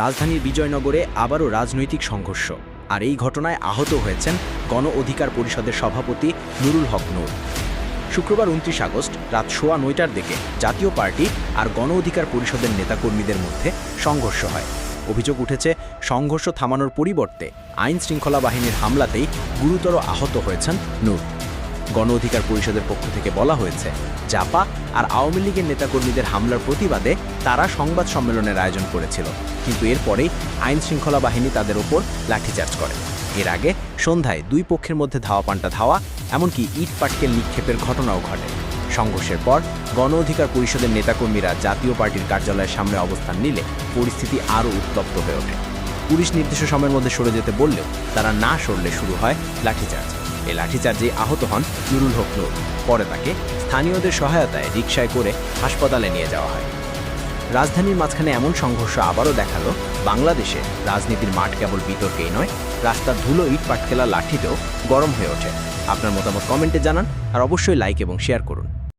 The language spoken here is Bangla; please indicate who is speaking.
Speaker 1: রাজধানীর বিজয়নগরে আবারও রাজনৈতিক সংঘর্ষ, আর এই ঘটনায় আহত হয়েছেন গণ অধিকার পরিষদের সভাপতি নুরুল হক নূর। শুক্রবার ২৯ আগস্ট রাত ৯:১০টার দিকে জাতীয় পার্টি আর গণ অধিকার পরিষদের নেতাকর্মীদের মধ্যে সংঘর্ষ হয়। অভিযোগ উঠেছে, সংঘর্ষ থামানোর পরিবর্তে আইন শৃঙ্খলা বাহিনীর হামলাতেই গুরুতর আহত হয়েছেন নূর। গণ অধিকার পরিষদের পক্ষ থেকে বলা হয়েছে, জাপা আর আওয়ামী লীগের নেতাকর্মীদের হামলার প্রতিবাদে তারা সংবাদ সম্মেলনের আয়োজন করেছিল, কিন্তু এরপরেই আইন শৃঙ্খলা বাহিনী তাদের ওপর লাঠিচার্জ করে। এর আগে সন্ধ্যায় দুই পক্ষের মধ্যে ধাওয়াপাল্টা ধাওয়া, এমনকি ইট পাটকেল নিক্ষেপের ঘটনাও ঘটে। সংঘর্ষের পর গণ অধিকার পরিষদের নেতাকর্মীরা জাতীয় পার্টির কার্যালয়ের সামনে অবস্থান নিলে পরিস্থিতি আরও উত্তপ্ত হয়ে ওঠে। পুলিশ নির্দিষ্ট সময়ের মধ্যে সরে যেতে বললেও তারা না সরলে শুরু হয় লাঠিচার্জ। এই লাঠিচার্জে আহত হন নুরুল হক নূর। পরে তাকে স্থানীয়দের সহায়তায় রিকশায় করে হাসপাতালে নিয়ে যাওয়া হয়। রাজধানীর মাঝখানে এমন সংঘর্ষ আবারও দেখালো বাংলাদেশে রাজনীতির মাঠ কেবল বিতর্কেই নয়, রাস্তার ধুলো ইট পাটকেলা লাঠিতেও গরম হয়ে ওঠে। আপনার মতামত কমেন্টে জানান, আর অবশ্যই লাইক এবং শেয়ার করুন।